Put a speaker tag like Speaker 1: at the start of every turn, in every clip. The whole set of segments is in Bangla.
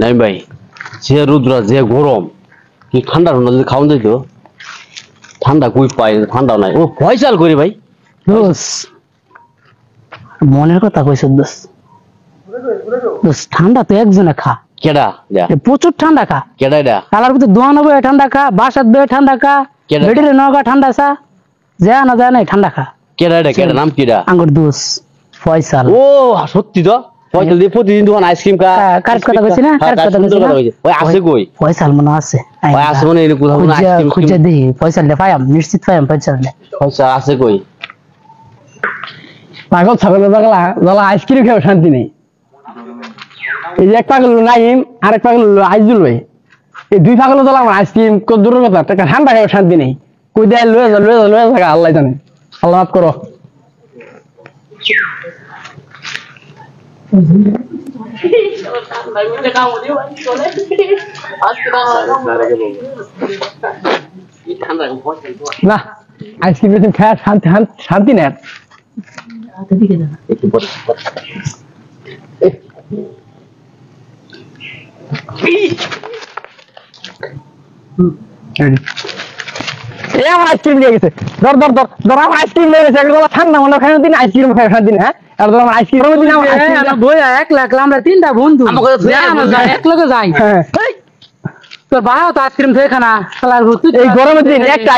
Speaker 1: নাই ভাই যে রুদ্র যে গরম কি ঠান্ডা ঠান্ডা যদি খাওয়ান যাইতো ঠান্ডা কই পাই ঠান্ডা নাই ও ফয়সাল করি ভাই
Speaker 2: দোস মনের কথা কইছ দোস দোস ঠান্ডা তো একজনে খা
Speaker 1: কেডা যা
Speaker 2: প্রচুর ঠান্ডা খা
Speaker 1: কেডা এটা
Speaker 2: কালার ভিতরে দোয়া নবে ঠান্ডা খা বাসাত বে ঠান্ডা খা বেডিরে নগা ঠান্ডা সা যা না যায় নাই ঠান্ডা খা
Speaker 1: কেডা এটা কেডা নাম কিডা
Speaker 2: আঙ্গুর দোস ফয়সাল
Speaker 1: ও সত্যি তো ফয়সাল দিয়ে প্রতিদিন দোকান আইসক্রিম খা
Speaker 2: কার কথা কইছিস না কার কথা কইছিস না
Speaker 1: ওই আছে কই
Speaker 2: ফয়সাল মনে আছে
Speaker 1: ওই আছে মনে এনে কোথাও না আইসক্রিম
Speaker 2: খুঁজে দেখি ফয়সাল দে পাইম নিশ্চিত পাইম ফয়সাল দে
Speaker 1: ফয়সাল আছে কই
Speaker 3: পাগল ছাগল পাগলা জ্বালা আইসক্রিম খেয়ে শান্তি নেই এই যে এক পাগল নাইম আর এক পাগল আইজুল ভাই এই দুই পাগল জ্বালা আমার আইসক্রিম কত দূরের কথা একটা ঠান্ডা খেয়ে শান্তি নেই কই দেয় লয়ে যা থাকা আল্লাহ জানে আল্লাহ মাফ করো না আইসক্রিম খায় শান্তি নেই আমার আইসক্রিম নিয়ে গেছে ধর ধর ধর ধর আমার আইসক্রিম নিয়ে গেছে ঠান্ডা মনে খাই দিন আইসক্রিম খাই দিন হ্যাঁ আর ধর আমার আইসক্রিম
Speaker 2: বই এক লাখ আমরা তিনটা বন্ধু এক লগে যাই তোর ভাই তো আইসক্রিম খেয়ে খানা
Speaker 3: এই গরমের দিন একটা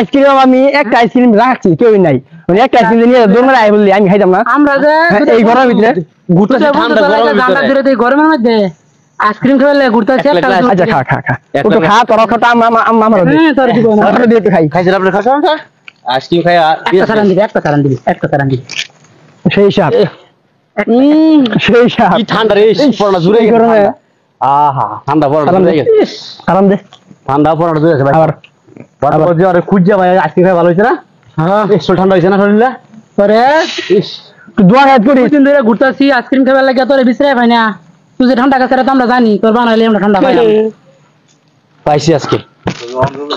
Speaker 3: আইসক্রিম রাখছি কেউ নাই একটা আইসক্রিম নিয়ে দৌড় আই বললি আমি খাইতাম না
Speaker 2: আমরা যে
Speaker 3: এই গরমের ভিতরে
Speaker 2: গরমের মধ্যে আইসক্রিম খেলে ঘুরতে
Speaker 3: আচ্ছা খা খা খা ওটা খা তোর খাটা আমার দিয়ে একটু খাই
Speaker 1: খাইছেন আপনি খাসা আইসক্রিম খাই
Speaker 2: একটা সারান দিবি
Speaker 3: সেই সাপ সেই সাপ
Speaker 1: কি ঠান্ডা রে পড়না জুড়ে
Speaker 3: গরমে
Speaker 1: আহা ঠান্ডা পড়না জুড়ে গেছে
Speaker 3: আরাম দে
Speaker 1: ঠান্ডা পড়না জুড়ে গেছে ভাই আবার যে আরে খুঁজা ভাই আইসক্রিম খাই ভালো হইছে না
Speaker 2: হ্যাঁ
Speaker 1: একটু ঠান্ডা হইছে না শরীরে
Speaker 2: পরে
Speaker 1: ইস
Speaker 2: দোয়া হাত করি দিন ধরে ঘুরতাছি আইসক্রিম খাবার লাগে তোরে বিছরাই ভাই না তুই যে ঠান্ডা কাছে তো আমরা জানি তোর বানাইলে আমরা ঠান্ডা পাইলাম
Speaker 1: পাইছি আজকে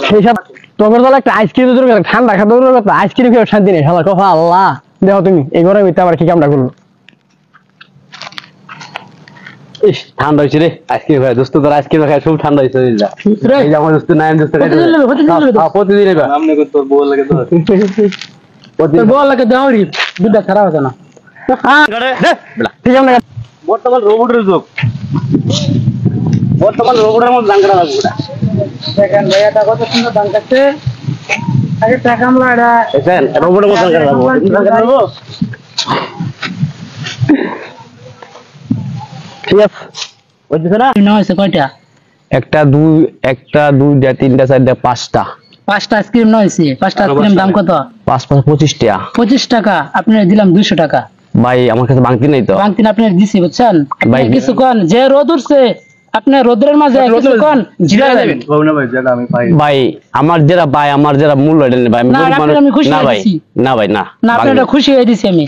Speaker 3: সেই সব তোর দল একটা আইসক্রিম দূর করে ঠান্ডা খাতে দূর করে আইসক্রিম খেয়ে শান্তি নেই শালা কথা আল্লাহ দেখো তুমি এই গরমে আবার কি কামটা করলো
Speaker 1: ইস ঠান্ডা হইছে রে আইসক্রিম খাই দোস্ত তোর আইসক্রিম খাই খুব ঠান্ডা হইছে বুঝলা এই যে আমার দোস্ত নাইম দোস্ত প্রতিদিন এবার
Speaker 4: সামনে তোর বউ লাগে তো
Speaker 2: তোর বল লাগে দাওরি দুধ খারাপ হতো না
Speaker 3: ঠিক আছে
Speaker 1: বর্তমান রোবটের যুগ বর্তমান রোবটের মধ্যে দাঙ্গড়া লাগবে
Speaker 2: দেখেন ভাইয়াটা কত সুন্দর দাম কাটছে আগে টাকা আমরা এটা
Speaker 1: দেখেন রোবটের মধ্যে দাঙ্গড়া লাগবে
Speaker 3: ঠিক আছে
Speaker 1: বুঝছ না
Speaker 2: না হইছে কয়টা
Speaker 3: একটা দুইটা তিনটা চারটা পাঁচটা
Speaker 2: আইসক্রিম না হইছে পাঁচটা আইসক্রিম দাম কত
Speaker 3: 25 টাকা
Speaker 2: 25 টাকা আপনার দিলাম 200 টাকা
Speaker 3: ভাই আমার কাছে বাংতি নাই তো
Speaker 2: বাংতি আপনার দিছি বুঝছেন
Speaker 3: ভাই,
Speaker 2: আপনি কিছু কোন যে রোদ উঠছে আপনি রোদের মাঝে কিছু কোন জিরা যাবেন
Speaker 4: না ভাই যেটা আমি পাই
Speaker 3: ভাই আমার যারা মূল্য এটা নেই ভাই
Speaker 2: না,
Speaker 3: গরিব
Speaker 2: আপনার
Speaker 3: মানুষ-
Speaker 2: আমি খুশি
Speaker 3: না
Speaker 2: হয়ে
Speaker 3: ভাই
Speaker 2: দিছি।
Speaker 3: না ভাই না
Speaker 2: না আপনার
Speaker 3: বাংতি।
Speaker 2: খুশি হয়ে দিছি আমি